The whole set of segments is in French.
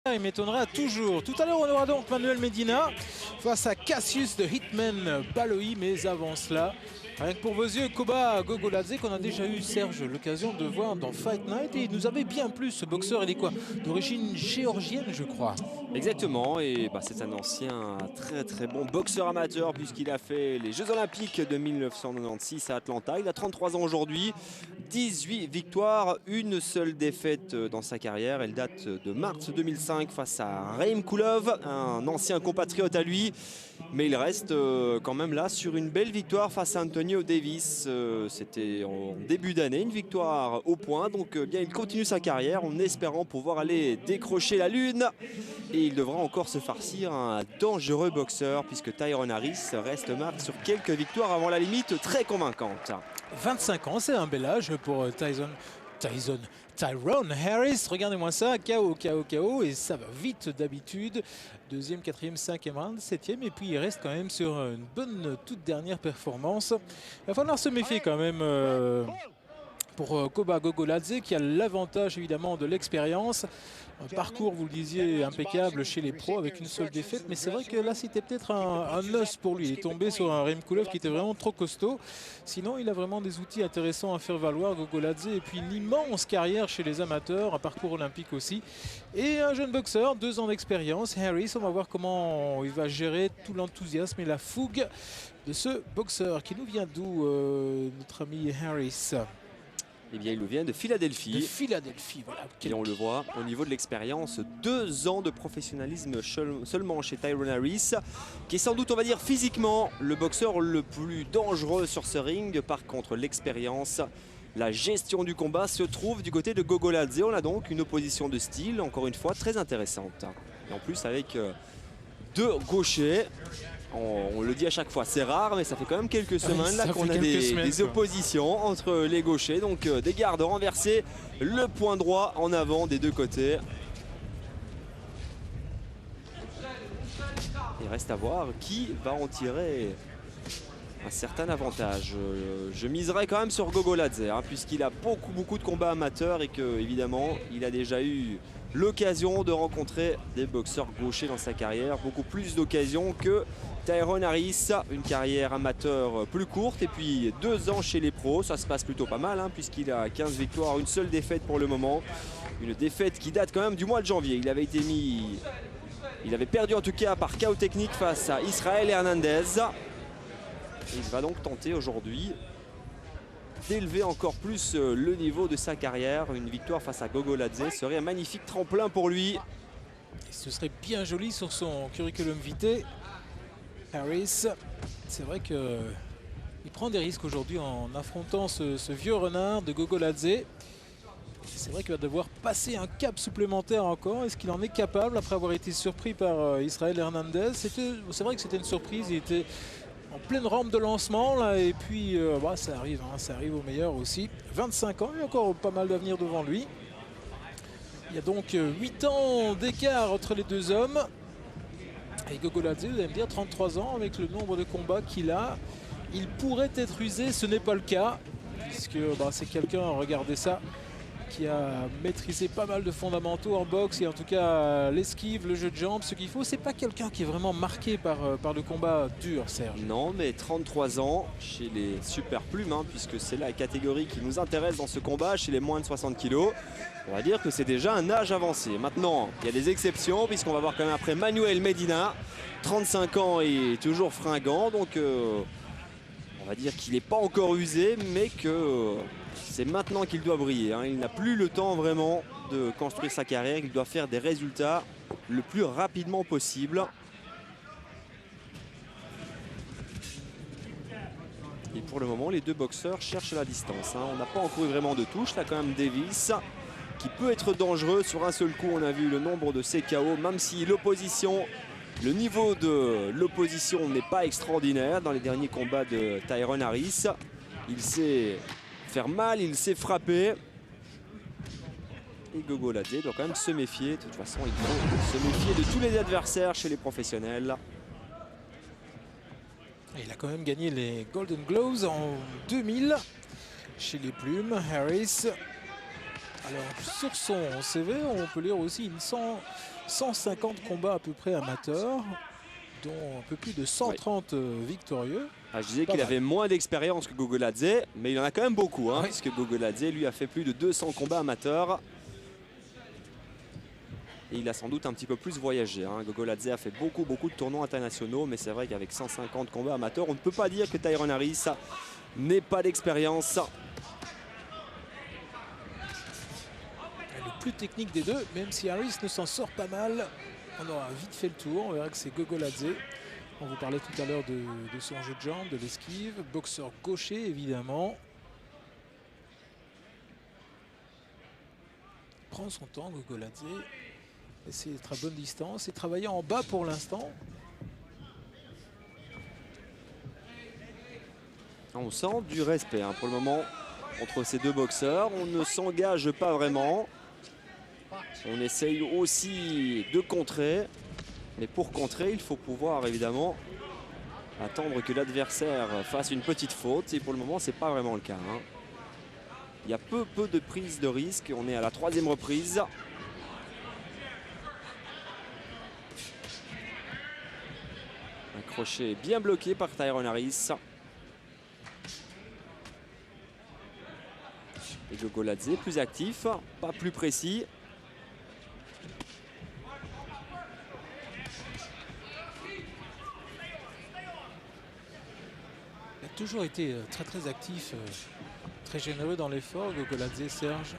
Il m'étonnera toujours. Tout à l'heure, on aura donc Manuel Medina face à Cassius de Hitman Baloyi. Mais avant cela, rien que pour vos yeux, Koba Gogoladze, qu'on a déjà eu, Serge, l'occasion de voir dans Fight Night. Et il nous avait bien plu, ce boxeur. Il est quoi? D'origine géorgienne, je crois. Exactement, et c'est un ancien très bon boxeur amateur puisqu'il a fait les Jeux Olympiques de 1996 à Atlanta. Il a 33 ans aujourd'hui, 18 victoires, une seule défaite dans sa carrière. Elle date de mars 2005 face à Raim Kulov, un ancien compatriote à lui. Mais il reste quand même là sur une belle victoire face à Antonio Davis. C'était en début d'année, une victoire au point. Donc bien, il continue sa carrière en espérant pouvoir aller décrocher la lune. Et il devra encore se farcir un dangereux boxeur puisque Tyrone Harris reste marqué sur quelques victoires avant la limite très convaincante. 25 ans, c'est un bel âge pour Tyrone Harris. Regardez-moi ça, KO, et ça va vite d'habitude. Deuxième, quatrième, cinquième round, septième, et puis il reste quand même sur une bonne toute dernière performance. Il va falloir se méfier quand même pour Koba Gogoladze, qui a l'avantage évidemment de l'expérience. Un parcours, vous le disiez, impeccable chez les pros avec une seule défaite. Mais c'est vrai que là, c'était peut-être un os pour lui. Il est tombé sur un Raim Kulov qui était vraiment trop costaud. Sinon, il a vraiment des outils intéressants à faire valoir, Gogoladze. Et puis une immense carrière chez les amateurs, un parcours olympique aussi. Et un jeune boxeur, 2 ans d'expérience, Harris. On va voir comment il va gérer tout l'enthousiasme et la fougue de ce boxeur. Qui nous vient d'où, notre ami Harris? Eh bien, il nous vient de Philadelphie. De Philadelphie, voilà. Et on le voit au niveau de l'expérience, 2 ans de professionnalisme seulement chez Tyrone Harris, qui est sans doute, on va dire, physiquement le boxeur le plus dangereux sur ce ring. Par contre, l'expérience, la gestion du combat se trouve du côté de Gogoladze. On a donc une opposition de style, encore une fois, très intéressante. Et en plus, avec 2 gauchers. On le dit à chaque fois, c'est rare, mais ça fait quand même quelques semaines là qu'on a des oppositions entre les gauchers. Donc des gardes renversés, le point droit en avant des 2 côtés. Il reste à voir qui va en tirer un certain avantage. Je miserais quand même sur Gogoladze, puisqu'il a beaucoup de combats amateurs et que évidemment il a déjà eu l'occasion de rencontrer des boxeurs gauchers dans sa carrière, beaucoup plus d'occasions que Tyrone Harris. Une carrière amateur plus courte et puis 2 ans chez les pros, ça se passe plutôt pas mal puisqu'il a 15 victoires, une seule défaite pour le moment, une défaite qui date quand même du mois de janvier. Il avait perdu en tout cas par KO technique face à Israel Hernandez. Il va donc tenter aujourd'hui d'élever encore plus le niveau de sa carrière. Une victoire face à Gogoladze serait un magnifique tremplin pour lui. Et ce serait bien joli sur son curriculum vitae. Harris, c'est vrai qu'il prend des risques aujourd'hui en affrontant ce vieux renard de Gogoladze. C'est vrai qu'il va devoir passer un cap supplémentaire encore. Est-ce qu'il en est capable après avoir été surpris par Israel Hernandez? C'est vrai que c'était une surprise. Il était en pleine rampe de lancement là, et puis ça arrive au meilleur aussi. 25 ans, il y a encore pas mal d'avenir devant lui. Il y a donc 8 ans d'écart entre les 2 hommes. Et Gogoladze, vous allez me dire, 33 ans, avec le nombre de combats qu'il a, il pourrait être usé. Ce n'est pas le cas, puisque c'est quelqu'un, regardez ça, qui a maîtrisé pas mal de fondamentaux en boxe et en tout cas l'esquive, le jeu de jambes. Ce qu'il faut, c'est pas quelqu'un qui est vraiment marqué par le combat dur, Serge. Non, mais 33 ans chez les super plumes, puisque c'est la catégorie qui nous intéresse dans ce combat, chez les moins de 60 kg. On va dire que c'est déjà un âge avancé. Maintenant, il y a des exceptions, puisqu'on va voir quand même après Manuel Medina, 35 ans et toujours fringant. Donc on va dire qu'il n'est pas encore usé, mais que c'est maintenant qu'il doit briller. Il n'a plus le temps vraiment de construire sa carrière. Il doit faire des résultats le plus rapidement possible. Et pour le moment, les 2 boxeurs cherchent la distance. On n'a pas encore eu vraiment de touche. Là, quand même, Davis qui peut être dangereux sur un seul coup. On a vu le nombre de ses KO, même si le niveau de l'opposition n'est pas extraordinaire dans les derniers combats de Tyrone Harris. Il sait faire mal, il sait frapper. Et Gogoladze doit quand même se méfier. De toute façon, il faut se méfier de tous les adversaires chez les professionnels. Et il a quand même gagné les Golden Gloves en 2000 chez les plumes, Harris. Alors sur son CV, on peut lire aussi une 150 combats à peu près amateurs, dont un peu plus de 130 victorieux. Ah, je disais qu'il avait moins d'expérience que Gogoladze, mais il en a quand même beaucoup, hein, puisque Gogoladze, lui, a fait plus de 200 combats amateurs. Et il a sans doute un petit peu plus voyagé. Hein. Gogoladze a fait beaucoup de tournois internationaux, mais c'est vrai qu'avec 150 combats amateurs, on ne peut pas dire que Tyron Harris n'ait pas d'expérience. Le plus technique des deux, même si Harris ne s'en sort pas mal, on aura vite fait le tour. On verra que c'est Gogoladze. On vous parlait tout à l'heure de son jeu de jambes, de l'esquive. Boxeur gaucher, évidemment. Il prend son temps, Gogoladze. Essayer d'être à bonne distance et travailler en bas pour l'instant. On sent du respect hein, pour le moment entre ces deux boxeurs. On ne s'engage pas vraiment. On essaye aussi de contrer. Mais pour contrer, il faut pouvoir évidemment attendre que l'adversaire fasse une petite faute. Et pour le moment, ce n'est pas vraiment le cas. Hein. Il y a peu de prise de risque. On est à la 3e reprise. Un crochet bien bloqué par Tyron Harris. Et Gogoladze plus actif, pas plus précis. Il a toujours été très actif, très généreux dans l'effort, Gogoladze, Serge.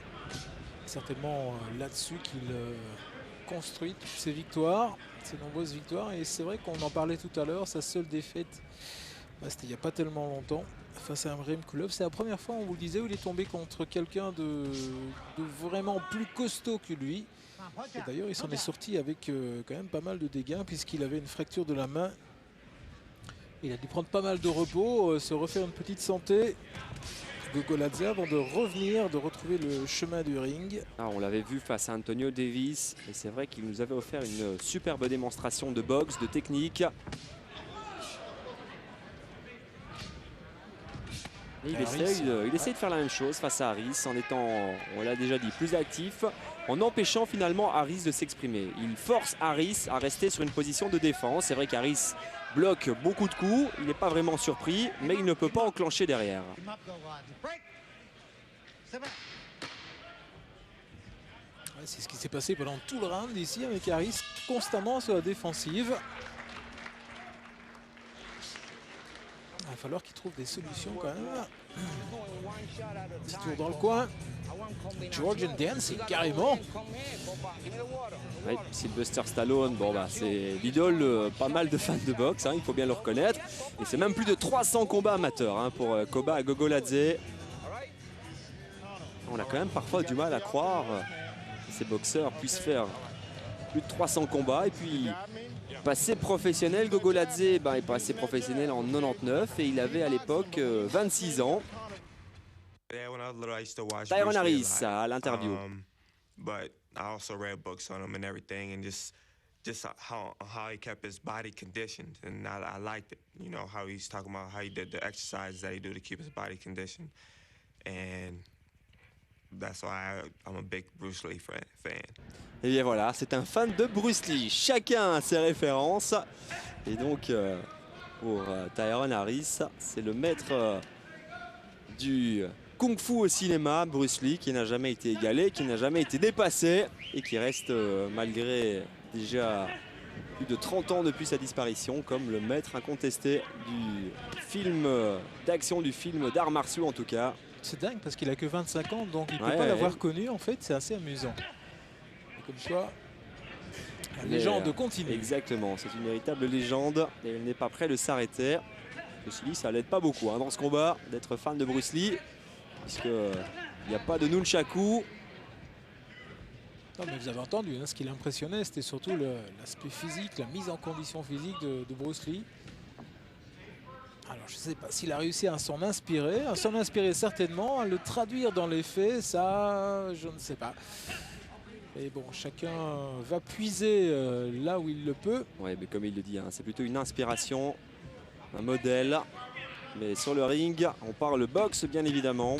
Certainement là-dessus qu'il construit toutes ses victoires, ses nombreuses victoires. Et c'est vrai qu'on en parlait tout à l'heure, sa seule défaite, c'était il n'y a pas tellement longtemps, face à Imre Kulov. C'est la première fois, on vous le disait, où il est tombé contre quelqu'un de vraiment plus costaud que lui. Et d'ailleurs, il s'en est sorti avec quand même pas mal de dégâts, puisqu'il avait une fracture de la main. Il a dû prendre pas mal de repos, se refaire une petite santé. Gogoladze avant de revenir, de retrouver le chemin du ring. Ah, on l'avait vu face à Antonio Davis et c'est vrai qu'il nous avait offert une superbe démonstration de boxe, de technique. Et il essaye de faire la même chose face à Harris en étant, on l'a déjà dit, plus actif, en empêchant finalement Harris de s'exprimer. Il force Harris à rester sur une position de défense. C'est vrai qu'Harris bloque beaucoup de coups, il n'est pas vraiment surpris, mais il ne peut pas enclencher derrière. C'est ce qui s'est passé pendant tout le round ici avec Harris, constamment sur la défensive. Il va falloir qu'il trouve des solutions quand même. Petit tour dans le coin. Georgian Dancing carrément. Oui, Sylvester Stallone, bon bah c'est l'idole pas mal de fans de boxe, hein, il faut bien le reconnaître. Et c'est même plus de 300 combats amateurs hein, pour Gogoladze. On a quand même parfois du mal à croire que ces boxeurs puissent faire plus de 300 combats. Et puis passé professionnel, Gogoladze est passé professionnel en 99 et il avait à l'époque 26 ans. Tyron Harris à l'interview. But I also read books on him and everything, and just how he kept his body conditioned, and I liked it. You know how he's talking about how he did the exercises that he do to keep his body conditioned, and that's why I'm a big Bruce Lee fan. Et bien voilà, c'est un fan de Bruce Lee. Chacun a ses références. Et donc pour Tyron Harris, c'est le maître du Kung Fu au cinéma, Bruce Lee, qui n'a jamais été égalé, qui n'a jamais été dépassé et qui reste, malgré déjà plus de 30 ans depuis sa disparition, comme le maître incontesté du film d'action, du film d'arts martiaux en tout cas. C'est dingue parce qu'il a que 25 ans, donc il ne peut pas l'avoir connu. En fait, c'est assez amusant. Et comme quoi, la légende continue. Exactement, c'est une véritable légende et il n'est pas prêt de s'arrêter. Bruce Lee, ça l'aide pas beaucoup hein, dans ce combat d'être fan de Bruce Lee. Puisqu'il n'y a pas de nunchaku. Non, mais vous avez entendu, hein, ce qui l'impressionnait, c'était surtout l'aspect physique, la mise en condition physique de Bruce Lee. Alors je ne sais pas s'il a réussi à s'en inspirer certainement, à le traduire dans les faits, ça je ne sais pas. Et bon, chacun va puiser là où il le peut. Oui, mais comme il le dit, hein, c'est plutôt une inspiration, un modèle. Mais sur le ring, on parle boxe bien évidemment.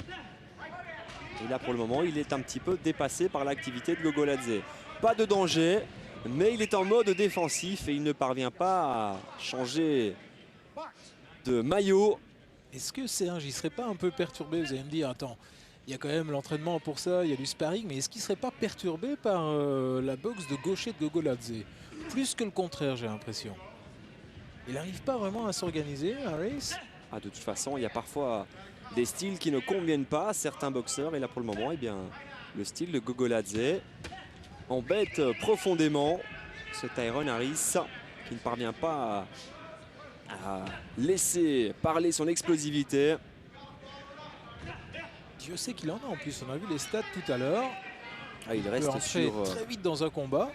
Et là pour le moment, il est un petit peu dépassé par l'activité de Gogoladze. Pas de danger, mais il est en mode défensif et il ne parvient pas à changer de maillot. Est-ce que Serge, il serait pas un peu perturbé? Vous allez me dire, attends, il y a quand même l'entraînement pour ça, il y a du sparring, mais est-ce qu'il serait pas perturbé par la boxe de gaucher de Gogoladze? Plus que le contraire, j'ai l'impression. Il n'arrive pas vraiment à s'organiser, Harris. Ah, de toute façon, il y a parfois des styles qui ne conviennent pas à certains boxeurs. Et là, pour le moment, eh bien, le style de Gogoladze embête profondément ce Tyrone Harris qui ne parvient pas à laisser parler son explosivité. Dieu sait qu'il en a en plus, on a vu les stats tout à l'heure. Ah, il peut reste entrer sur très vite dans un combat.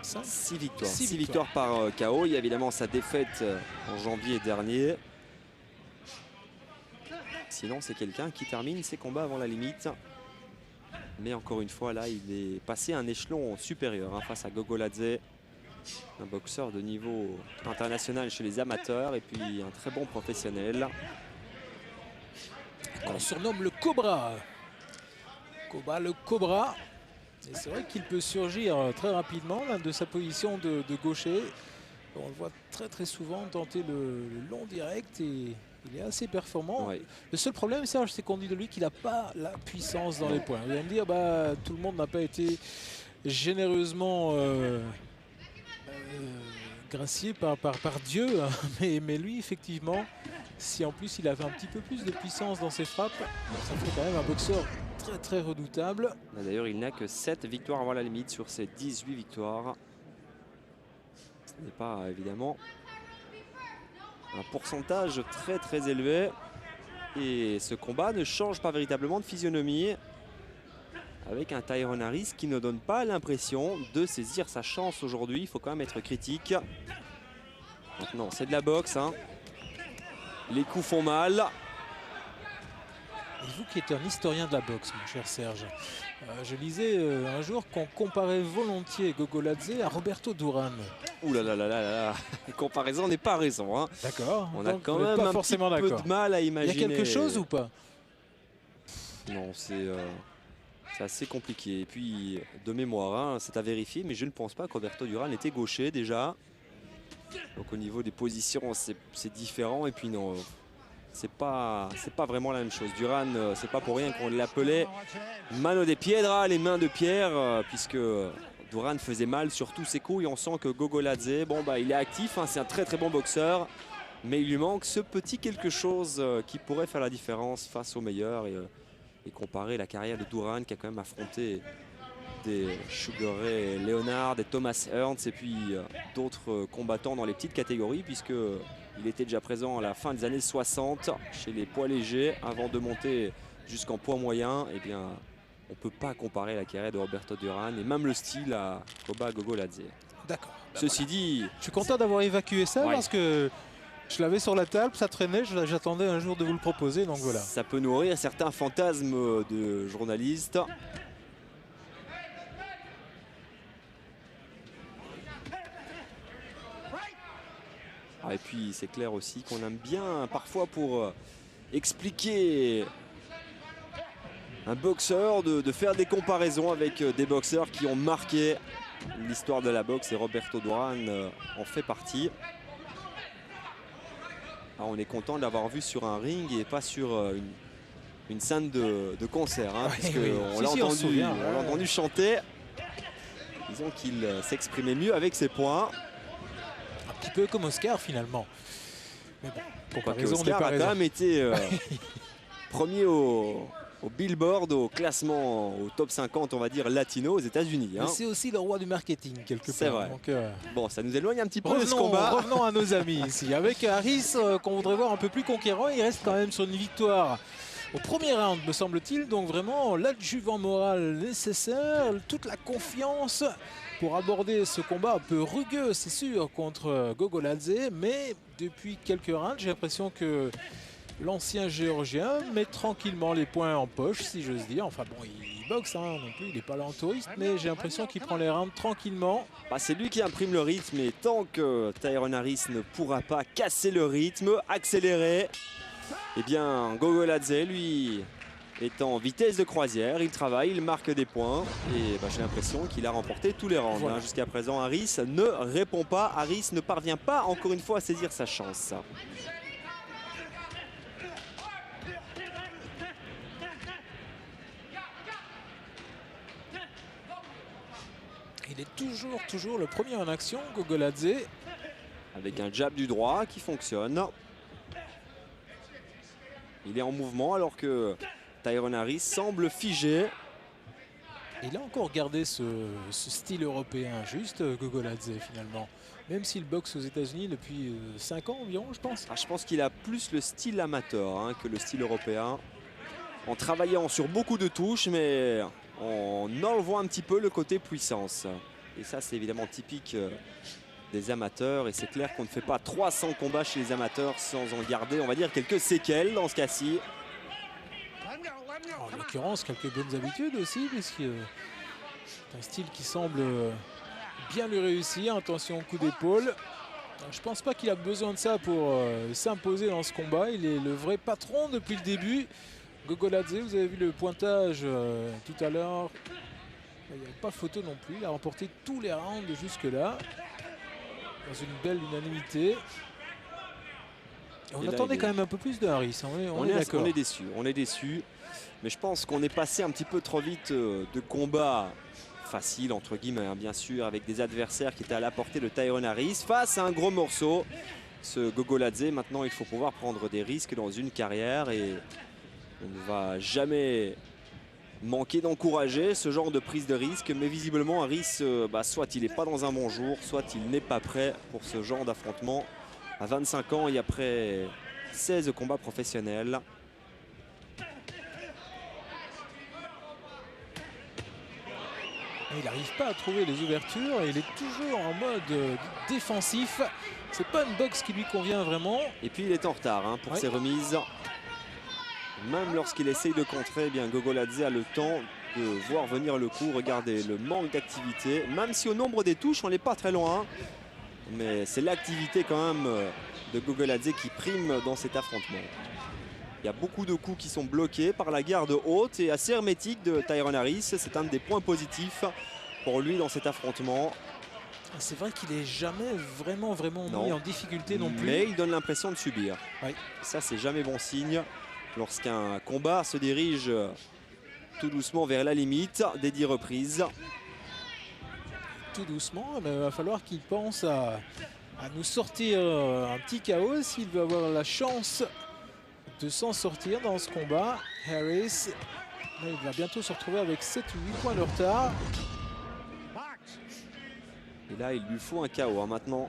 6 victoires. Six 6 victoires par KO. Il y a évidemment sa défaite en janvier dernier. Sinon, c'est quelqu'un qui termine ses combats avant la limite. Mais encore une fois, là, il est passé à un échelon supérieur hein, face à Gogoladze. Un boxeur de niveau international chez les amateurs et puis un très bon professionnel. On surnomme le Cobra. Le Cobra. Et c'est vrai qu'il peut surgir très rapidement là, de sa position de gaucher. On le voit très souvent tenter le long direct et il est assez performant. Ouais. Le seul problème, Serge, c'est qu'on dit de lui qu'il n'a pas la puissance dans les points. Vous allez me dire, bah, tout le monde n'a pas été généreusement gracié par Dieu. Hein. Mais lui, effectivement, si en plus il avait un petit peu plus de puissance dans ses frappes, ça fait quand même un boxeur très redoutable. D'ailleurs, il n'a que 7 victoires avant la limite sur ses 18 victoires. Ce n'est pas évidemment un pourcentage très élevé. Et ce combat ne change pas véritablement de physionomie. Avec un Tyrone Harris qui ne donne pas l'impression de saisir sa chance aujourd'hui. Il faut quand même être critique. Maintenant, c'est de la boxe. Hein. Les coups font mal. Et vous qui êtes un historien de la boxe, mon cher Serge, je lisais un jour qu'on comparait volontiers Gogoladze à Roberto Duran. Ouh là là là là là, la comparaison n'est pas raison. Hein. D'accord. On a Donc, quand vous n'êtes même pas un forcément petit peu d'accord. de mal à Il y imaginer. a quelque chose ou pas? Non, c'est assez compliqué. Et puis, de mémoire, hein, c'est à vérifier, mais je ne pense pas que Roberto Duran était gaucher déjà. Donc au niveau des positions, c'est différent. Et puis non, c'est pas vraiment la même chose. Duran, c'est pas pour rien qu'on l'appelait Mano de Piedra, les mains de pierre, puisque Duran faisait mal sur tous ses coups. Et on sent que Gogoladze, bon, bah, il est actif, hein, c'est un très bon boxeur. Mais il lui manque ce petit quelque chose qui pourrait faire la différence face aux meilleurs. Et comparer la carrière de Duran qui a quand même affronté des Sugar Ray Leonard, des Thomas Hearns et puis d'autres combattants dans les petites catégories puisque il était déjà présent à la fin des années 60 chez les poids légers avant de monter jusqu'en poids moyen. Eh bien, on ne peut pas comparer la carrière de Roberto Duran et même le style à Koba Gogoladze. D'accord. Ceci dit, Je suis content d'avoir évacué ça Ouais. parce que je l'avais sur la table, ça traînait, j'attendais un jour de vous le proposer, donc voilà. ça peut nourrir certains fantasmes de journalistes. Ah, et puis c'est clair aussi qu'on aime bien parfois pour expliquer un boxeur de faire des comparaisons avec des boxeurs qui ont marqué l'histoire de la boxe et Roberto Duran en fait partie. Ah, on est content de l'avoir vu sur un ring et pas sur une scène de concert, hein, Oui, puisque oui. on l'a Si, on se souvient, on l'a entendu chanter. Disons qu'il s'exprimait mieux avec ses poings. Un petit peu comme Oscar finalement. Mais bon, Quoique comparaison n'est Oscar pas a raison. quand même été premier au Billboard, au classement, au top 50, on va dire, latino aux États-Unis. Hein. Mais c'est aussi le roi du marketing quelque part. C'est vrai. Donc, Bon, ça nous éloigne un petit peu de ce revenons, combat. revenons à nos amis ici. Avec Harris qu'on voudrait voir un peu plus conquérant, il reste quand même sur une victoire au premier round, me semble-t-il. Donc vraiment l'adjuvant moral nécessaire, toute la confiance pour aborder ce combat un peu rugueux, c'est sûr, contre Gogoladze. Mais depuis quelques rounds, j'ai l'impression que l'ancien géorgien met tranquillement les points en poche, si j'ose dire. Enfin bon, il boxe hein, non plus, il n'est pas là en touriste, mais j'ai l'impression qu'il prend les rounds tranquillement. Bah, c'est lui qui imprime le rythme et tant que Tyrone Harris ne pourra pas casser le rythme, accélérer, eh bien Gogoladze lui est en vitesse de croisière. Il travaille, il marque des points. Et bah, j'ai l'impression qu'il a remporté tous les rounds. Voilà. Hein. Jusqu'à présent, Harris ne répond pas. Harris ne parvient pas, encore une fois, à saisir sa chance. Il est toujours le premier en action, Gogoladze. Avec un jab du droit qui fonctionne. Il est en mouvement alors que Tyrone Harris semble figé. Il a encore gardé ce style européen, juste Gogoladze finalement. Même s'il boxe aux États-Unis depuis 5 ans environ, je pense. Ah, je pense qu'il a plus le style amateur hein, que le style européen. En travaillant sur beaucoup de touches, mais en enlevant un petit peu le côté puissance. Et ça, c'est évidemment typique des amateurs. Et c'est clair qu'on ne fait pas 300 combats chez les amateurs sans en garder, on va dire, quelques séquelles dans ce cas-ci. En l'occurrence, quelques bonnes habitudes aussi, puisque c'est un style qui semble bien lui réussir. Attention au coup d'épaule. Je pense pas qu'il a besoin de ça pour s'imposer dans ce combat. Il est le vrai patron depuis le début. Gogoladze, vous avez vu le pointage tout à l'heure. Il n'y avait pas photo non plus. Il a remporté tous les rounds jusque-là. Dans une belle unanimité. On attendait quand même un peu plus de Harris. On est d'accord. On est déçu. Mais je pense qu'on est passé un petit peu trop vite de combats faciles, entre guillemets, hein, bien sûr, avec des adversaires qui étaient à la portée de Tyrone Harris, face à un gros morceau. Ce Gogoladze, maintenant, il faut pouvoir prendre des risques dans une carrière et on ne va jamais manquer d'encourager ce genre de prise de risque. Mais visiblement, Harris, soit il n'est pas dans un bon jour, soit il n'est pas prêt pour ce genre d'affrontement. À 25 ans et après 16 combats professionnels. Il n'arrive pas à trouver les ouvertures et il est toujours en mode défensif. C'est pas une boxe qui lui convient vraiment. Et puis il est en retard hein, pour ses remises. Même lorsqu'il essaye de contrer, eh bien Gogoladze a le temps de voir venir le coup. Regardez le manque d'activité. Même si au nombre des touches, on n'est pas très loin. Mais c'est l'activité quand même de Gogoladze qui prime dans cet affrontement. Il y a beaucoup de coups qui sont bloqués par la garde haute et assez hermétique de Tyrone Harris. C'est un des points positifs pour lui dans cet affrontement. C'est vrai qu'il n'est jamais vraiment mis en difficulté non plus. Mais il donne l'impression de subir. Oui. Ça, c'est jamais bon signe lorsqu'un combat se dirige tout doucement vers la limite des 10 reprises. Tout doucement, mais il va falloir qu'il pense à nous sortir un petit chaos s'il veut avoir la chance de s'en sortir dans ce combat. Harris, il va bientôt se retrouver avec 7 ou 8 points de retard. Et là, il lui faut un KO maintenant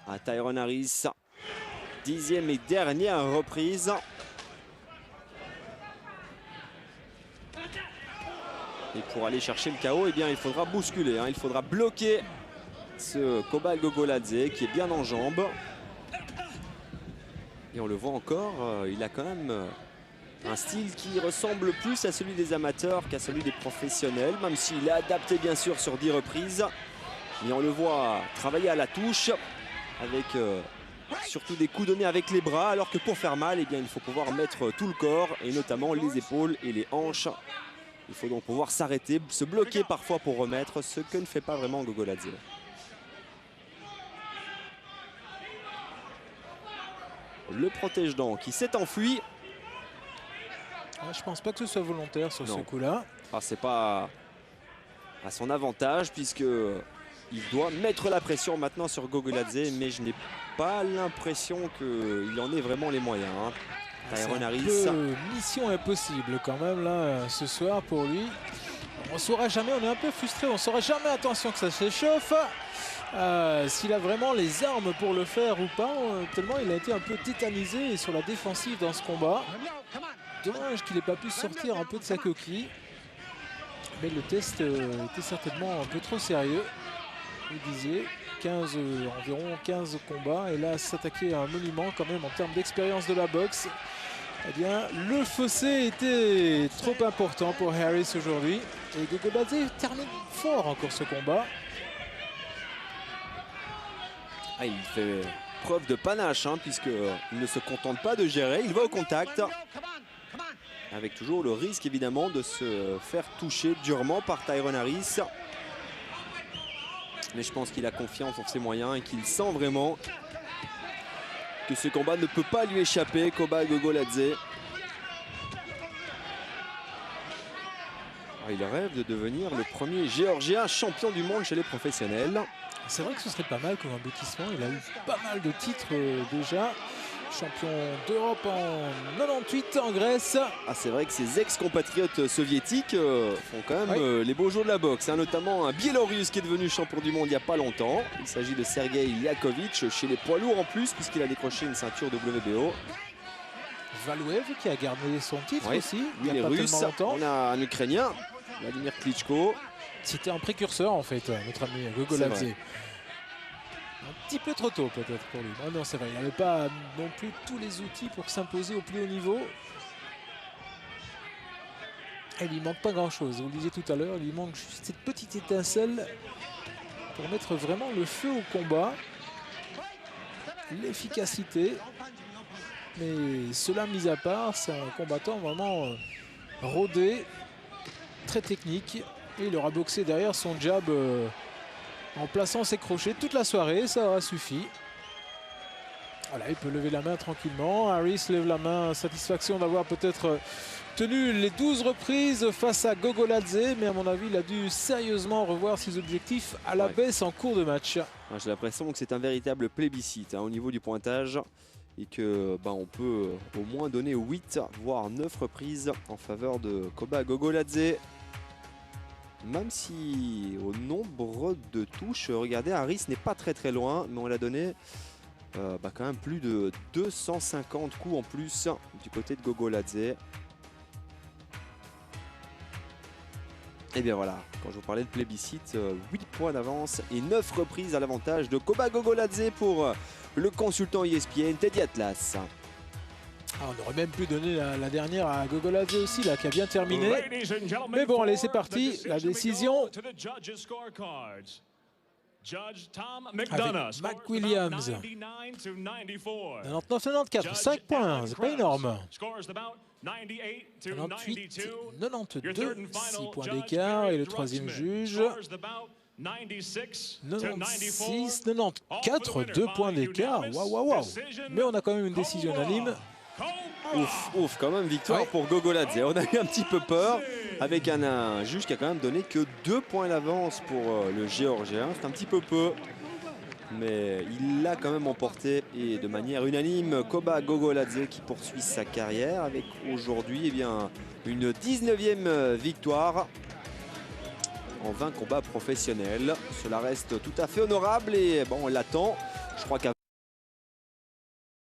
à Tyrone Harris. 10e et dernière reprise. Et pour aller chercher le KO, eh bien, il faudra bousculer. Hein. Il faudra bloquer ce Cobal Gogoladze qui est bien en jambes. Et on le voit encore, il a quand même un style qui ressemble plus à celui des amateurs qu'à celui des professionnels. Même s'il est adapté bien sûr sur 10 reprises. Mais on le voit travailler à la touche avec surtout des coups donnés avec les bras. Alors que pour faire mal, eh bien, il faut pouvoir mettre tout le corps et notamment les épaules et les hanches. Il faut donc pouvoir s'arrêter, se bloquer parfois pour remettre, ce que ne fait pas vraiment Gogoladze. Le protège-dents qui s'est enfui. Je pense pas que ce soit volontaire sur ce coup-là. Ah, c'est pas à son avantage puisque il doit mettre la pression maintenant sur Gogoladze, mais je n'ai pas l'impression qu'il en ait vraiment les moyens. Hein. Tyrone Harris. Mission impossible quand même là ce soir pour lui. On saura jamais, on est un peu frustré, on saura jamais, attention que ça s'échauffe. S'il a vraiment les armes pour le faire ou pas, tellement il a été un peu tétanisé sur la défensive dans ce combat. Dommage qu'il n'ait pas pu sortir un peu de sa coquille. Mais le test était certainement un peu trop sérieux. Vous disiez, environ 15 combats. Et là, s'attaquer à un monument quand même en termes d'expérience de la boxe. Eh bien, le fossé était trop important pour Harris aujourd'hui. Et Gogoladze termine fort encore ce combat. Ah, il fait preuve de panache, hein, puisqu'il ne se contente pas de gérer, il va au contact. avec toujours le risque évidemment de se faire toucher durement par Tyrone Harris. Mais je pense qu'il a confiance en ses moyens et qu'il sent vraiment que ce combat ne peut pas lui échapper. Koba Gogoladze. Il rêve de devenir le premier Géorgien champion du monde chez les professionnels. C'est vrai que ce serait pas mal comme aboutissement. Il a eu pas mal de titres déjà. Champion d'Europe en 98 en Grèce. Ah, c'est vrai que ses ex-compatriotes soviétiques font quand même les beaux jours de la boxe. Notamment un Biélorusse qui est devenu champion du monde il n'y a pas longtemps. Il s'agit de Sergei Liakovic chez les poids lourds en plus, puisqu'il a décroché une ceinture WBO. Valouev qui a gardé son titre aussi. Il y a pas tellement longtemps. On a un Ukrainien, Vladimir Klitschko. C'était un précurseur en fait, notre ami Gogoladze. Un petit peu trop tôt peut-être pour lui. Oh non, c'est vrai, il n'avait pas non plus tous les outils pour s'imposer au plus haut niveau. Et il lui manque pas grand-chose. Vous le disiez tout à l'heure, il lui manque juste cette petite étincelle pour mettre vraiment le feu au combat. L'efficacité. Mais cela mis à part, c'est un combattant vraiment rodé, très technique. Et il aura boxé derrière son jab en plaçant ses crochets toute la soirée, ça aura suffi. Voilà, il peut lever la main tranquillement. Harris lève la main, satisfaction d'avoir peut-être tenu les 12 reprises face à Gogoladze, mais à mon avis, il a dû sérieusement revoir ses objectifs à la baisse en cours de match. J'ai l'impression que c'est un véritable plébiscite au niveau du pointage et que on peut au moins donner 8 voire 9 reprises en faveur de Koba Gogoladze. Même si au nombre de touches, regardez, Harris n'est pas très loin, mais on l'a donné quand même plus de 250 coups en plus du côté de Gogoladze. Et bien voilà, quand je vous parlais de plébiscite, 8 points d'avance et 9 reprises à l'avantage de Koba Gogoladze pour le consultant ESPN Teddy Atlas. Ah, on aurait même pu donner la dernière à Gogoladze aussi, là, qui a bien terminé. Mais bon, allez, c'est parti. La décision avec Mac Williams. 99-94, 5 points, c'est pas énorme. 98, 92, 6 points d'écart. Et le troisième juge, 96, 94, 2 points d'écart. Waouh. Mais on a quand même une décision unanime. Ouf, quand même victoire pour Gogoladze. On a eu un petit peu peur avec un juge qui a quand même donné que 2 points d'avance pour le Géorgien. C'est un petit peu peu, mais il l'a quand même emporté et de manière unanime. Koba Gogoladze qui poursuit sa carrière avec aujourd'hui une 19e victoire en 20 combats professionnels. Cela reste tout à fait honorable et on l'attend. Je crois qu'à